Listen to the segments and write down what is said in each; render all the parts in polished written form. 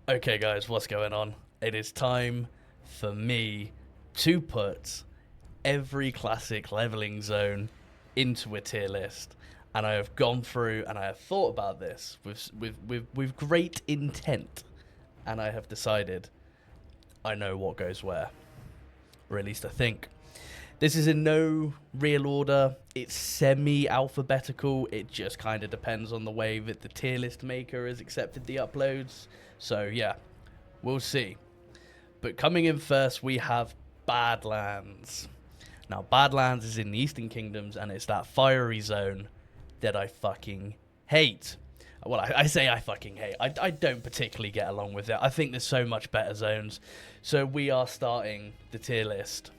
Okay, guys, what's going on? It is time for me to put every classic leveling zone into a tier list. And I have gone through and I have thought about this with great intent. And I have decided I know what goes where. Or at least I think. This is in no real order. It's semi-alphabetical. It just kind of depends on the way that the tier list maker has accepted the uploads. So yeah, we'll see. But coming in first, we have Badlands. Now, Badlands is in the Eastern Kingdoms, and it's that fiery zone that I fucking hate. Well, I say I fucking hate. I don't particularly get along with it. I think there's so much better zones. So we are starting the tier list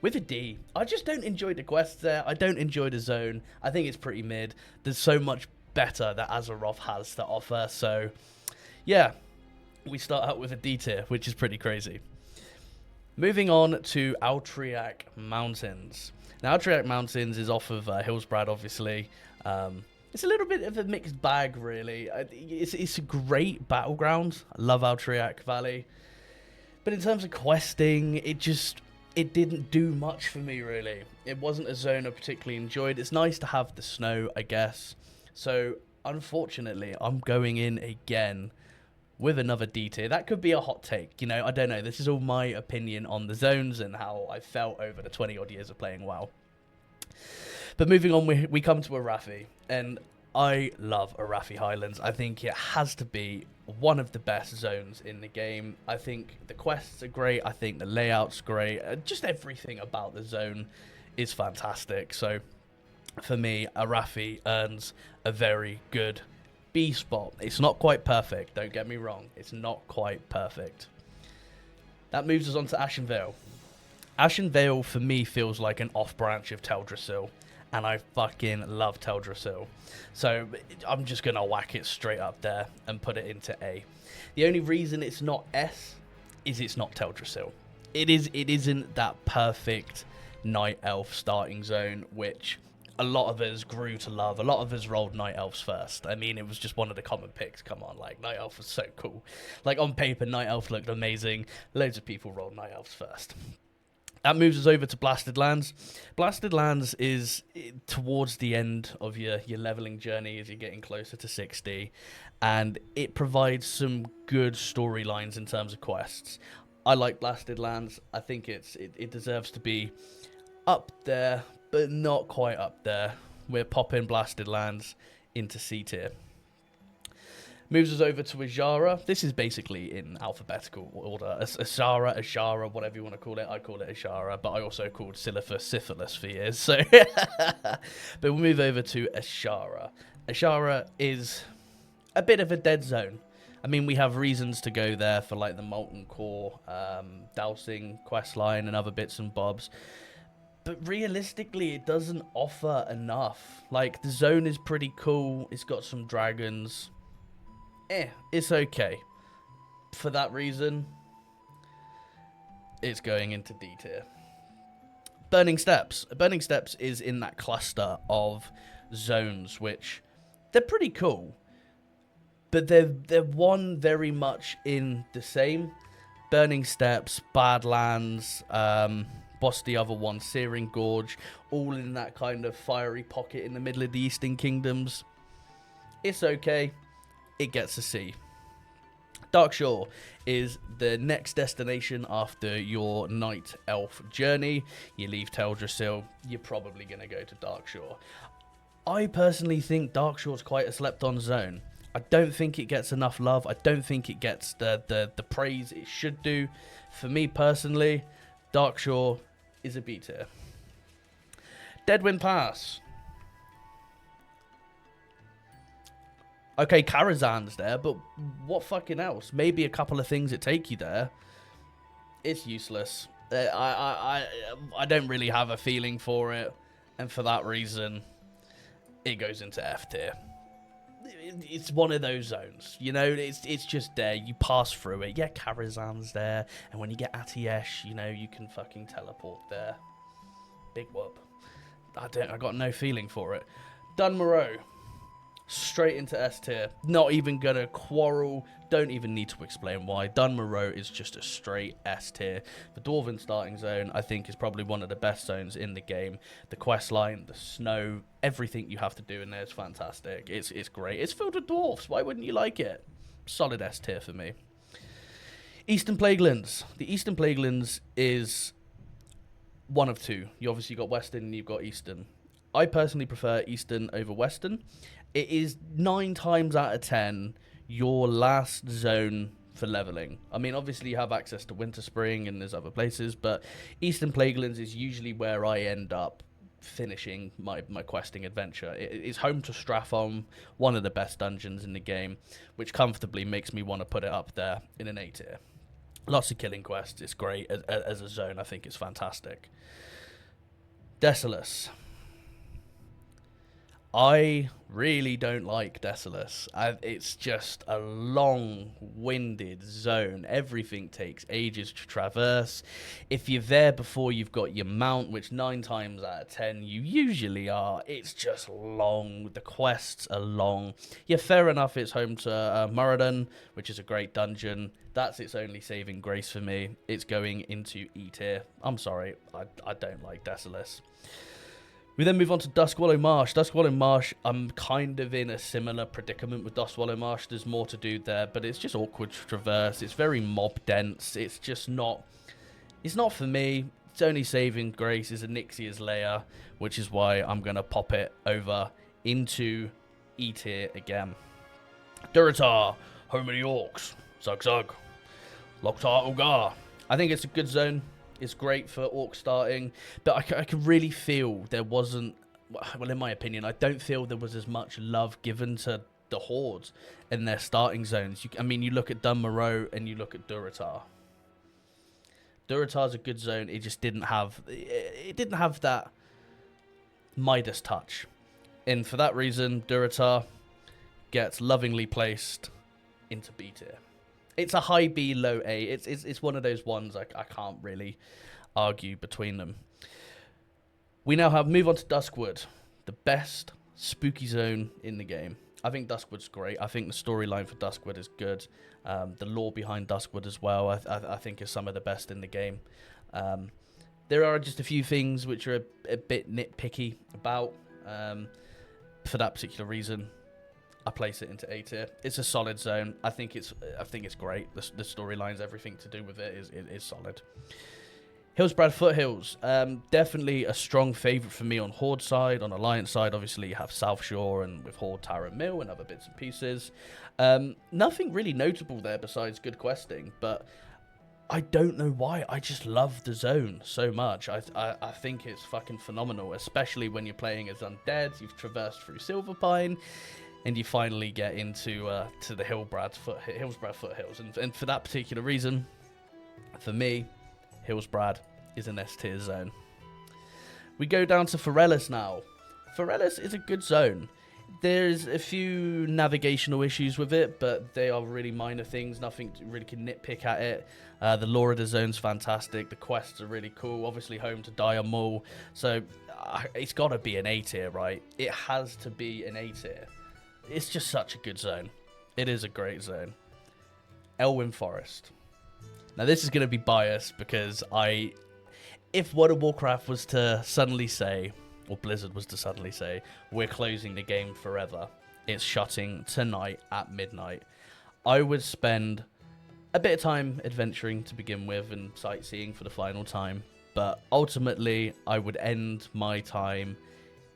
with a D. I just don't enjoy the quests there. I don't enjoy the zone. I think it's pretty mid. There's so much better that Azeroth has to offer. So, yeah, we start out with a D tier, which is pretty crazy. Moving on to Altriac Mountains. Now, Altriac Mountains is off of Hillsbrad, obviously. It's a little bit of a mixed bag, really. It's a great battleground. I love Altriac Valley. But in terms of questing, it didn't do much for me, really. It wasn't a zone I particularly enjoyed. It's nice to have the snow, I guess. So, unfortunately, I'm going in again with another D tier. That could be a hot take, I don't know. This is all my opinion on the zones and how I felt over the 20-odd years of playing WoW. But moving on, we come to Arathi, and I love Arathi Highlands. I think it has to be one of the best zones in the game. I think the quests are great. I think the layout's great. Just everything about the zone is fantastic. So, for me, Arathi earns a very good B spot. It's not quite perfect, don't get me wrong. It's not quite perfect. That moves us on to Ashen Vale. Ashen Vale, for me, feels like an off-branch of Teldrassil. And I fucking love Teldrassil. So I'm just going to whack it straight up there and put it into A. The only reason it's not S is it's not Teldrassil. It isn't that perfect Night Elf starting zone, which a lot of us grew to love. A lot of us rolled Night Elves first. I mean, it was just one of the common picks. Come on, Night Elf was so cool. On paper, Night Elf looked amazing. Loads of people rolled Night Elves first. That moves us over to Blasted Lands. Blasted Lands is towards the end of your leveling journey as you're getting closer to 60. And it provides some good storylines in terms of quests. I like Blasted Lands. I think it deserves to be up there, but not quite up there. We're popping Blasted Lands into C tier. Moves us over to Azshara. This is basically in alphabetical order. Azshara, whatever you want to call it. I call it Azshara, but I also called Silithus Syphilis for years. So, but we'll move over to Azshara. Azshara is a bit of a dead zone. I mean, we have reasons to go there for the Molten Core, dowsing questline and other bits and bobs. But realistically, it doesn't offer enough. The zone is pretty cool. It's got some dragons. It's okay. For that reason, it's going into D tier. Burning Steps. Burning Steps is in that cluster of zones, which they're pretty cool. But they're one very much in the same. Burning Steps, Badlands, what's the other one? Searing Gorge, all in that kind of fiery pocket in the middle of the Eastern Kingdoms. It's okay. It gets a C. Darkshore is the next destination after your Night Elf journey. You leave Teldrassil, you're probably going to go to Darkshore. I personally think Darkshore's quite a slept-on zone. I don't think it gets enough love. I don't think it gets the praise it should do. For me personally, Darkshore is a B tier. Deadwind Pass. Okay, Karazhan's there, but what fucking else? Maybe a couple of things that take you there. It's useless. I don't really have a feeling for it, and for that reason, it goes into F tier. It's one of those zones, it's just there. You pass through it. Yeah, Karazhan's there, and when you get Atiesh, you can fucking teleport there. Big whoop. I got no feeling for it. Dunmoreau. straight into S tier. Not even gonna quarrel. Don't even need to explain why. Dunmoreau is just a straight S tier. The Dwarven starting zone, I think, is probably one of the best zones in the game. The quest line, the snow, everything you have to do in there is fantastic. It's great. It's filled with dwarfs. Why wouldn't you like it? Solid S tier for me. Eastern Plaguelands. The Eastern Plaguelands is one of two. You obviously got Western and you've got Eastern. I personally prefer Eastern over Western. It is 9 times out of 10 your last zone for leveling. I mean, obviously you have access to Winter Spring and there's other places, but Eastern Plaguelands is usually where I end up finishing my questing adventure. It is home to Strathholm, one of the best dungeons in the game, which comfortably makes me want to put it up there in an A tier. Lots of killing quests. It's great as a zone. I think it's fantastic. Desolus. I really don't like Desolus. It's just a long-winded zone. Everything takes ages to traverse. If you're there before you've got your mount, which 9 times out of 10 you usually are, it's just long. The quests are long. Yeah, fair enough, it's home to Muradin, which is a great dungeon. That's its only saving grace for me. It's going into E tier. I'm sorry, I don't like Desolus. We then move on to Duskwallow Marsh. Duskwallow Marsh, I'm kind of in a similar predicament with Duskwallow Marsh. There's more to do there, but it's just awkward to traverse. It's very mob dense. It's just not... It's not for me. Its only saving grace is Anixia's Lair, which is why I'm going to pop it over into E tier again. Durotar, home of the Orcs. Zug Zug. Loktar Ulgar. I think it's a good zone. It's great for orc starting, but I can really feel there wasn't, well, in my opinion, I don't feel there was as much love given to the hordes in their starting zones. I mean, you look at Dunmoreau and you look at Durotar. Durotar's a good zone. It just didn't have that Midas touch, and for that reason, Durotar gets lovingly placed into B tier. It's a high B, low A. It's one of those ones I can't really argue between them. We now move on to Duskwood, the best spooky zone in the game. I think Duskwood's great. I think the storyline for Duskwood is good. The lore behind Duskwood as well, I think, is some of the best in the game. There are just a few things which are a bit nitpicky about. For that particular reason, I place it into A tier. It's a solid zone. I think it's great. The storylines, everything to do with it is solid. Hillsbrad Foothills, definitely a strong favourite for me on Horde side. On Alliance side, obviously you have South Shore and with Horde Tower Mill and other bits and pieces. Nothing really notable there besides good questing, but I don't know why. I just love the zone so much. I think it's fucking phenomenal, especially when you're playing as undead. You've traversed through Silverpine, and you finally get into to the Hillsbrad Foothills. And for that particular reason, for me, Hillsbrad is an S tier zone. We go down to Forellis now. Forellis is a good zone. There's a few navigational issues with it, but they are really minor things. Nothing really can nitpick at it. The lore of the zone's fantastic. The quests are really cool. Obviously home to Dire Maul. So it's got to be an A tier, right? It has to be an A tier. It's just such a good zone. It is a great zone. Elwyn Forest. Now this is going to be biased because if World of Warcraft was to suddenly say, or Blizzard was to suddenly say, we're closing the game forever, it's shutting tonight at midnight, I would spend a bit of time adventuring to begin with and sightseeing for the final time, but ultimately I would end my time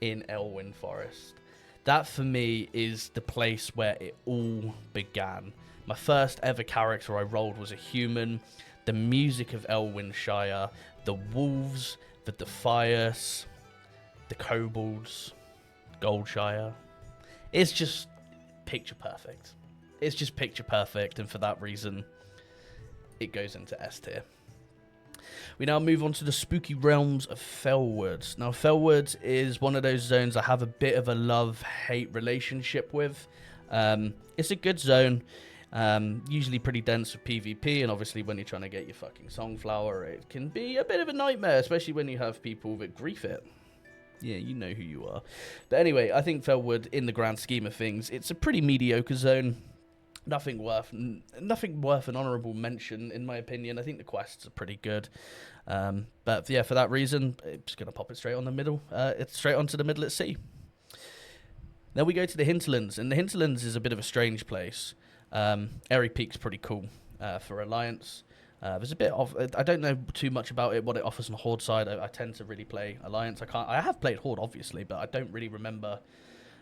in Elwyn Forest. That for me is the place where it all began. My first ever character I rolled was a human. The music of Elwynshire, the wolves, the Defias, the kobolds, Goldshire. It's just picture perfect. It's just picture perfect, and for that reason, it goes into S tier. We now move on to the spooky realms of Felwood. Now, Felwood is one of those zones I have a bit of a love-hate relationship with. It's a good zone, usually pretty dense with PvP, and obviously when you're trying to get your fucking Songflower, it can be a bit of a nightmare, especially when you have people that grief it. Yeah, you know who you are. But anyway, I think Felwood, in the grand scheme of things, it's a pretty mediocre zone. Nothing worth an honourable mention, in my opinion. I think the quests are pretty good. But yeah, for that reason, I'm just going to pop it straight on the middle. It's straight onto the middle at sea. Then we go to the Hinterlands, and the Hinterlands is a bit of a strange place. Airy Peak's pretty cool for Alliance. There's a bit of I don't know too much about it, what it offers on the Horde side. I tend to really play Alliance. I have played Horde obviously, but I don't really remember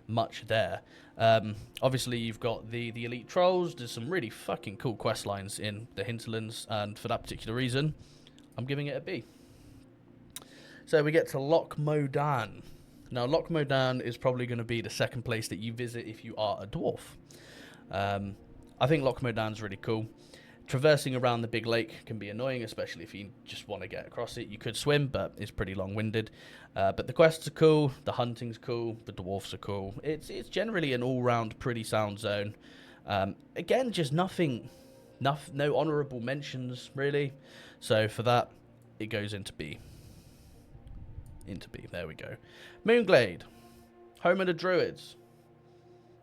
much there. Obviously you've got the elite trolls. There's some really fucking cool quest lines in the Hinterlands, and for that particular reason, I'm giving it a B. So we get to Loch Modan. Now Loch Modan is probably going to be the second place that you visit if you are a dwarf. I think Loch Modan's really cool. Traversing around the big lake can be annoying, especially if you just want to get across it. You could swim, but it's pretty long-winded. But the quests are cool, the hunting's cool, the dwarfs are cool. It's generally an all-round pretty sound zone. Again, just no honourable mentions, really. So for that, it goes into B. There we go. Moonglade, home of the druids.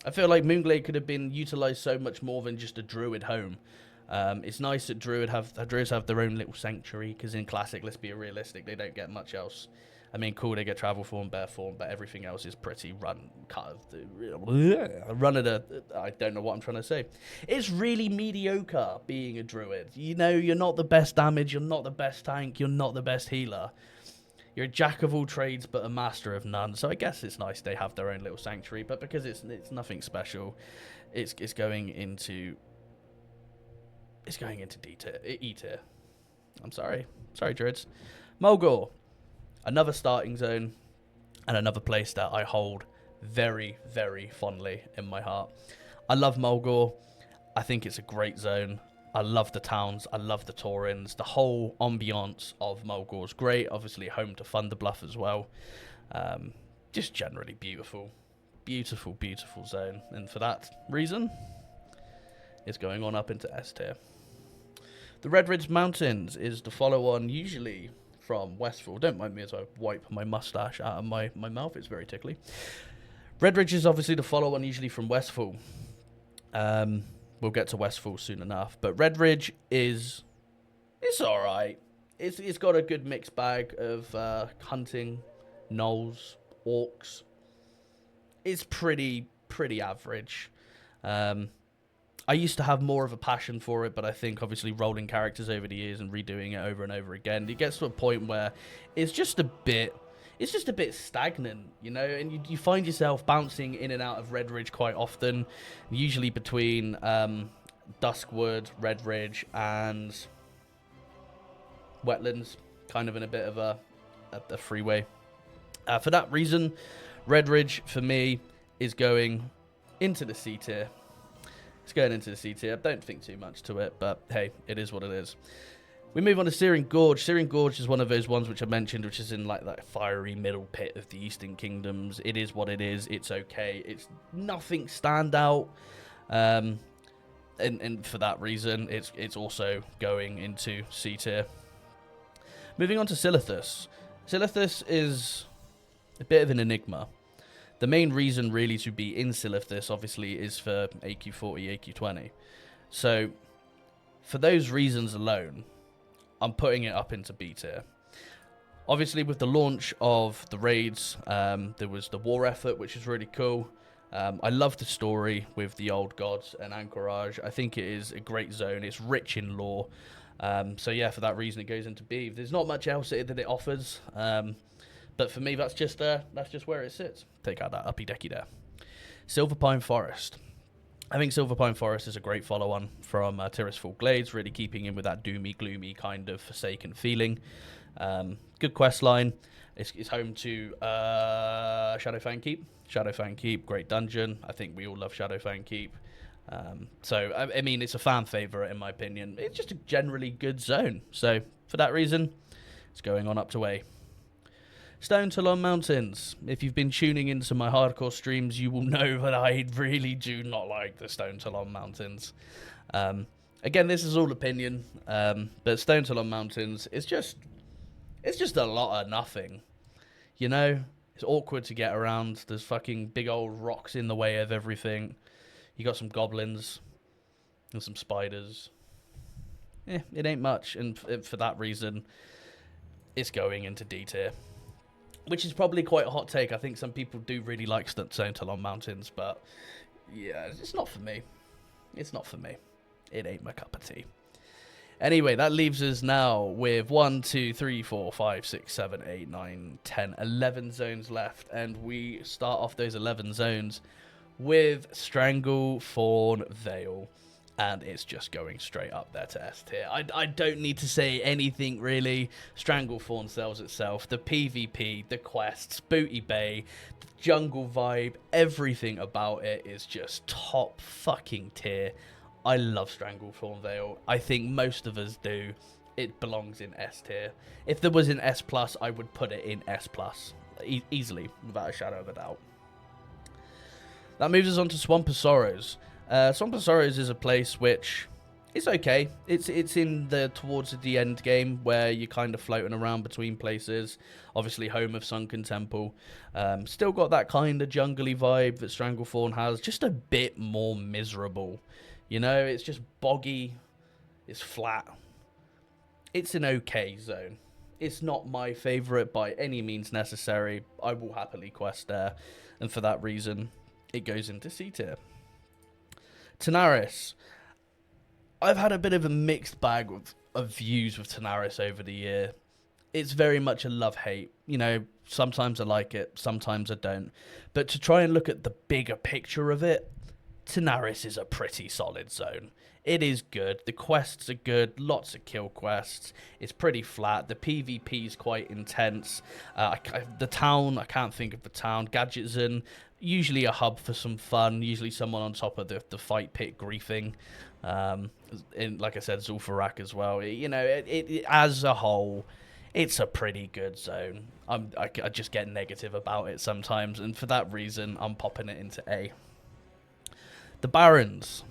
I feel like Moonglade could have been utilised so much more than just a druid home. It's nice that druids have their own little sanctuary, because in Classic, let's be realistic, they don't get much else. I mean, cool, they get travel form, bear form, but everything else is pretty I don't know what I'm trying to say. It's really mediocre being a druid. You know, you're not the best damage, you're not the best tank, you're not the best healer. You're a jack of all trades, but a master of none. So I guess it's nice they have their own little sanctuary, but because it's nothing special, it's going into E tier. I'm sorry, druids. Mulgore, another starting zone, and another place that I hold very, very fondly in my heart. I love Mulgore. I think it's a great zone. I love the towns. I love the Taurens. The whole ambiance of Mulgore is great. Obviously, home to Thunderbluff as well. Just generally beautiful. Beautiful, beautiful zone. And for that reason, it's going on up into S tier. The Red Ridge Mountains is the follow-on, usually from Westfall. Don't mind me as I wipe my mustache out of my mouth. It's very tickly. Red Ridge is obviously the follow-on, usually from Westfall. We'll get to Westfall soon enough. But Red Ridge it's alright. It's got a good mixed bag of hunting, gnolls, orcs. It's pretty average. I used to have more of a passion for it, but I think obviously rolling characters over the years and redoing it over and over again, it gets to a point where it's just a bit stagnant, you know, and you find yourself bouncing in and out of Red Ridge quite often, usually between Duskwood, Red Ridge, and Wetlands, kind of in a bit of a freeway. For that reason, Red Ridge, for me, is going into the C tier. It's going into the C tier. Don't think too much to it, but hey, it is what it is. We move on to Searing Gorge. Searing Gorge is one of those ones which I mentioned, which is in like that fiery middle pit of the Eastern Kingdoms. It is what it is. It's okay. It's nothing standout. And for that reason, it's also going into C tier. Moving on to Silithus. Silithus is a bit of an enigma. The main reason really to be in Silithus, obviously, is for AQ40, AQ20. So, for those reasons alone, I'm putting it up into B tier. Obviously, with the launch of the raids, there was the war effort, which is really cool. I love the story with the old gods and Anchorage. I think it is a great zone. It's rich in lore. So yeah, for that reason, it goes into B. There's not much else that it offers. But for me, that's just where it sits. Take out that uppy decky there. Silverpine Forest. I think Silverpine Forest is a great follow-on from Tirisfal Glades, really keeping in with that doomy, gloomy kind of forsaken feeling. Good quest line. It's home to Shadowfang Keep. Shadowfang Keep, great dungeon. I think we all love Shadowfang Keep. So, I mean, it's a fan favourite in my opinion. It's just a generally good zone. So, for that reason, it's going on up to A. Stone Talon Mountains. If you've been tuning into my hardcore streams, you will know that I really do not like the Stone Talon Mountains. Again, this is all opinion, but Stone Talon Mountains, it's just a lot of nothing. You know, It's awkward to get around. There's fucking big old rocks in the way of everything. You got some goblins and some spiders. It ain't much, and for that reason, it's going into D tier, which is probably quite a hot take. I think some people do really like Stone Talon Mountains, but yeah, it's not for me. It's not for me. It ain't my cup of tea. Anyway, that leaves us now with 1, 2, 3, 4, 5, 6, 7, 8, 9, 10, 11 zones left, and we start off those 11 zones with Stranglethorn Vale. And it's just going straight up there to S tier. I don't need to say anything, really. Stranglethorn sells itself. The PvP, the quests, Booty Bay, the jungle vibe, everything about it is just top fucking tier. I love Stranglethorn Vale. I think most of us do. It belongs in S tier. If there was an S+, I would put it in S+. Easily, without a shadow of a doubt. That moves us on to Swamp of Sorrows. Swamp of Sorrows is a place which is okay. It's in the towards the end game where you're kind of floating around between places. Obviously, home of Sunken Temple. Still got that kind of jungly vibe that Stranglethorn has. Just a bit more miserable. You know, it's just boggy. It's flat. It's an okay zone. It's not my favourite by any means necessary. I will happily quest there. And for that reason, it goes into C tier. Tanaris. I've had a bit of a mixed bag of views with Tanaris over the year. It's very much a love-hate. You know, sometimes I like it, sometimes I don't. But to try and look at the bigger picture of it, Tanaris is a pretty solid zone. It is good. The quests are good. Lots of kill quests. It's pretty flat. The PvP is quite intense. The town, I can't think of the town. Gadgetzan, usually a hub for some fun. Usually someone on top of the fight pit griefing. Like I said, Zul'Farrak as well. It as a whole, it's a pretty good zone. I just get negative about it sometimes. And for that reason, I'm popping it into A. The Barrens.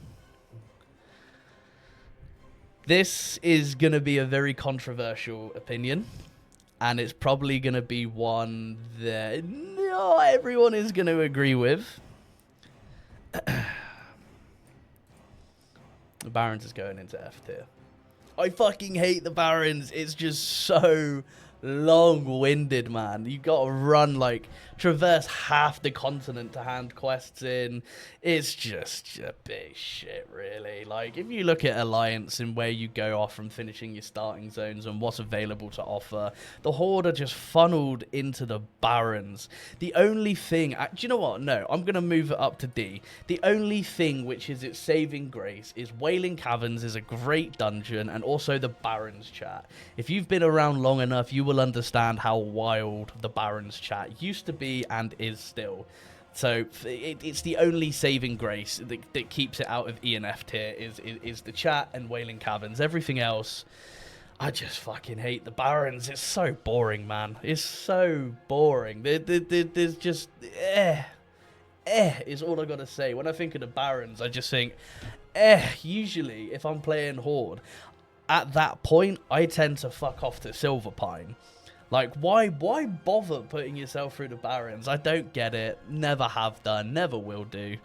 This is going to be a very controversial opinion, and it's probably going to be one that not everyone is going to agree with. The Barrens is going into F tier. I fucking hate the Barrens. It's just so long-winded, man. You got to run, traverse half the continent to hand quests in. It's just a bit shit, really. If you look at Alliance and where you go off from finishing your starting zones and what's available to offer, the Horde are just funneled into the Barrens. The only thing... do you know what? No, I'm going to move it up to D. The only thing which is its saving grace is Wailing Caverns is a great dungeon, and also the Barrens chat. If you've been around long enough, you will understand how wild the Barrens chat used to be and is still. So it's the only saving grace that keeps it out of E and F tier is the chat and Wailing Caverns. Everything else, I just fucking hate the Barrens. It's so boring, man. It's so boring. There's just is all I gotta say. When I think of the Barrens, I just think usually if I'm playing Horde, at that point I tend to fuck off to Silverpine. Why bother putting yourself through the Barrens? I don't get it. Never have done. Never will do.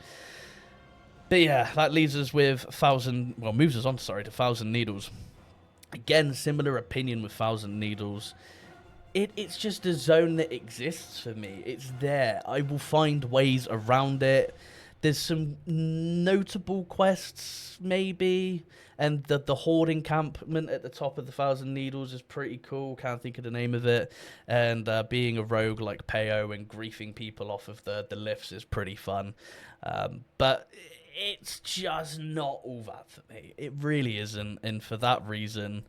But yeah, that leaves us with moves us on, to Thousand Needles. Again, similar opinion with Thousand Needles. It's just a zone that exists for me. It's there. I will find ways around it. There's some notable quests, maybe. And the Horde encampment at the top of the Thousand Needles is pretty cool. Can't think of the name of it. And being a rogue like Peo and griefing people off of the lifts is pretty fun. But it's just not all that for me. It really isn't. And for that reason,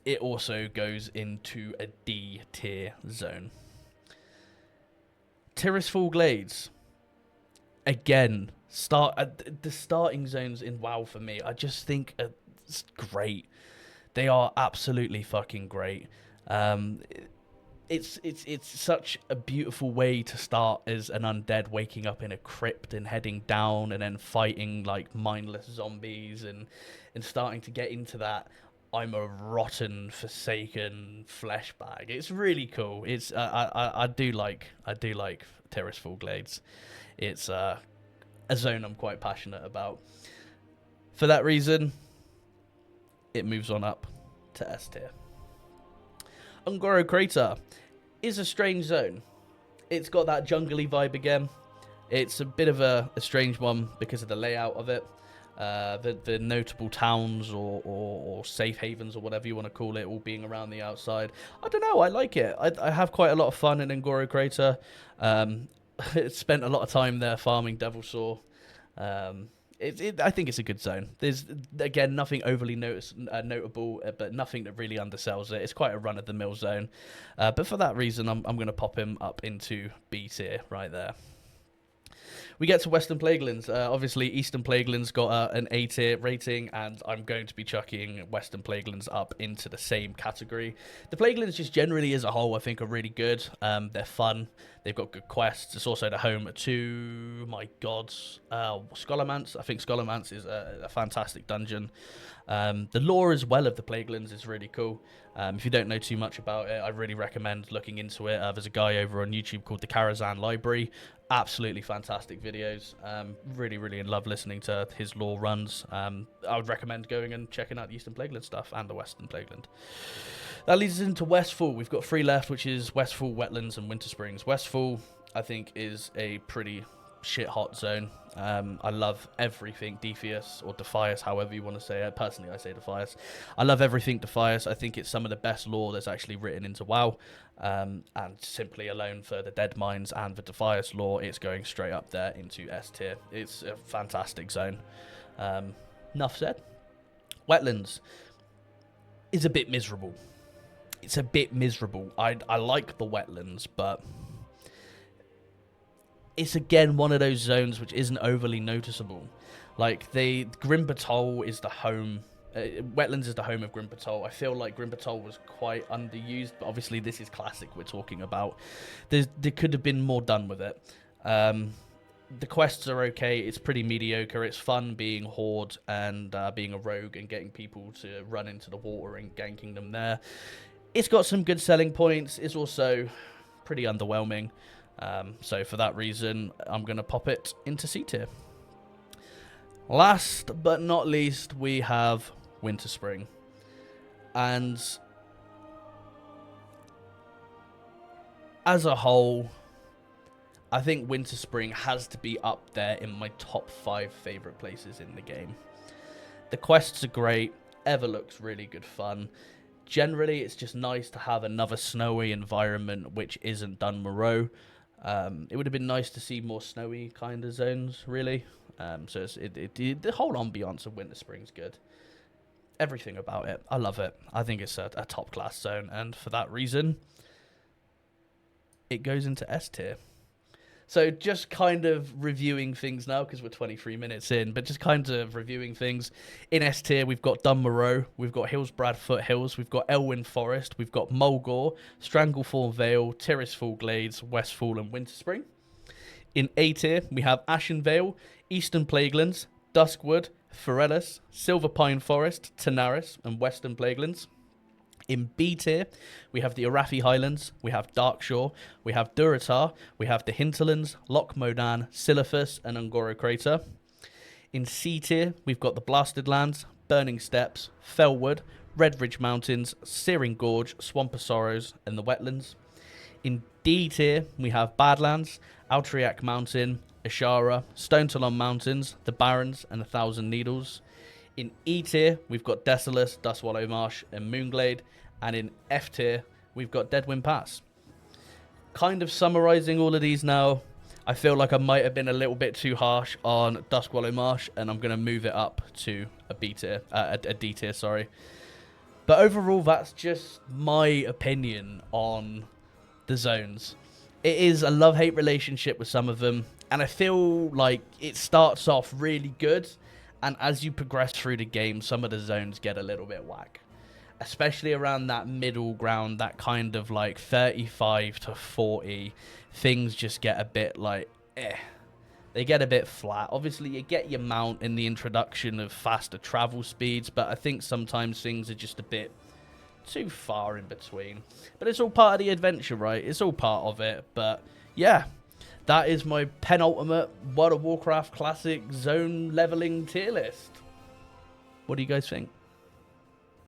it also goes into a D tier zone. Tirisfal Glades. Again, the starting zones in WoW for me, I just think it's great. They are absolutely fucking great. It's such a beautiful way to start as an undead, waking up in a crypt and heading down and then fighting mindless zombies and starting to get into that I'm a rotten, forsaken flesh bag. It's really cool. It's I do like Terraceful Glades. It's a zone I'm quite passionate about. For that reason, it moves on up to S tier. Ungoro Crater is a strange zone. It's got that jungly vibe again. It's a bit of a strange one because of the layout of it. The notable towns or safe havens or whatever you want to call it all being around the outside. I don't know, I like it. I have quite a lot of fun in Ungoro Crater. Spent a lot of time there farming Devil Saw. I think it's a good zone. There's, again, nothing overly notable, but nothing that really undersells it. It's quite a run-of-the-mill zone. But for that reason, I'm going to pop him up into B tier right there. We get to Western Plaguelands. Obviously, Eastern Plaguelands got an A tier rating, and I'm going to be chucking Western Plaguelands up into the same category. The Plaguelands, just generally as a whole, I think are really good. They're fun. They've got good quests. It's also the home to, my God, Scholarmance. I think Scholarmance is a fantastic dungeon. The lore as well of the Plaguelands is really cool. If you don't know too much about it, I really recommend looking into it. There's a guy over on YouTube called the Karazhan Library. Absolutely fantastic videos. Really, really in love listening to his lore runs. I would recommend going and checking out the Eastern Plagueland stuff and the Western Plagueland. That leads us into Westfall. We've got 3 left, which is Westfall, Wetlands, and Winter Springs. Westfall, I think, is a pretty shit hot zone. I love everything Defias or Defias, however you want to say it. Personally, I say Defias. I love everything Defias. I think it's some of the best lore that's actually written into WoW. And simply alone for the Dead Mines and the Defias lore, it's going straight up there into S tier. It's a fantastic zone. Enough said. Wetlands is a bit miserable. It's a bit miserable. I like the Wetlands, but it's again one of those zones which isn't overly noticeable. Like, Grim Patrol is the home. Wetlands is the home of Grim Patrol. I feel like Grim Patrol was quite underused, but obviously this is classic we're talking about. There could have been more done with it. The quests are okay. It's pretty mediocre. It's fun being Horde and being a rogue and getting people to run into the water and ganking them there. It's got some good selling points. It's also pretty underwhelming. So for that reason, I'm going to pop it into C tier. Last but not least, we have Winter Spring. And as a whole, I think Winter Spring has to be up there in my top 5 favorite places in the game. The quests are great. Ever looks really good fun. Generally, it's just nice to have another snowy environment which isn't Dunmoreau. It would have been nice to see more snowy kind of zones, really. So the whole ambiance of Winter Spring's good. Everything about it, I love it. I think it's a top class zone, and for that reason, it goes into S tier. So just kind of reviewing things now, because we're 23 minutes in, but just kind of reviewing things. In S tier, we've got Dunmoreau, we've got Hillsbrad Foothills, we've got Elwyn Forest, we've got Mulgore, Stranglethorn Vale, Tirisfal Glades, Westfall, and Winter Spring. In A tier, we have Ashen Vale, Eastern Plaguelands, Duskwood, Forellis, Silver Pine Forest, Tanaris, and Western Plaguelands. In B tier, we have the Arathi Highlands, we have Darkshore, we have Durotar, we have the Hinterlands, Loch Modan, Silithus, and Ungoro Crater. In C tier, we've got the Blasted Lands, Burning Steppes, Fellwood, Redridge Mountains, Searing Gorge, Swamp of Sorrows, and the Wetlands. In D tier, we have Badlands, Altriac Mountain, Ashara, Stone Talon Mountains, the Barrens, and the Thousand Needles. In E tier, we've got Desolus, Dustwallow Marsh, and Moonglade. And in F tier, we've got Deadwind Pass. Kind of summarising all of these now, I feel like I might have been a little bit too harsh on Dustwallow Marsh, and I'm going to move it up to a B tier, a D tier, sorry. But overall, that's just my opinion on the zones. It is a love-hate relationship with some of them, and I feel like it starts off really good, and as you progress through the game, some of the zones get a little bit whack. Especially around that middle ground, that kind of like 35 to 40, things just get a bit like, they get a bit flat. Obviously, you get your mount in the introduction of faster travel speeds, but I think sometimes things are just a bit too far in between. But it's all part of the adventure, right? It's all part of it. But yeah, that is my penultimate World of Warcraft Classic zone leveling tier list. What do you guys think?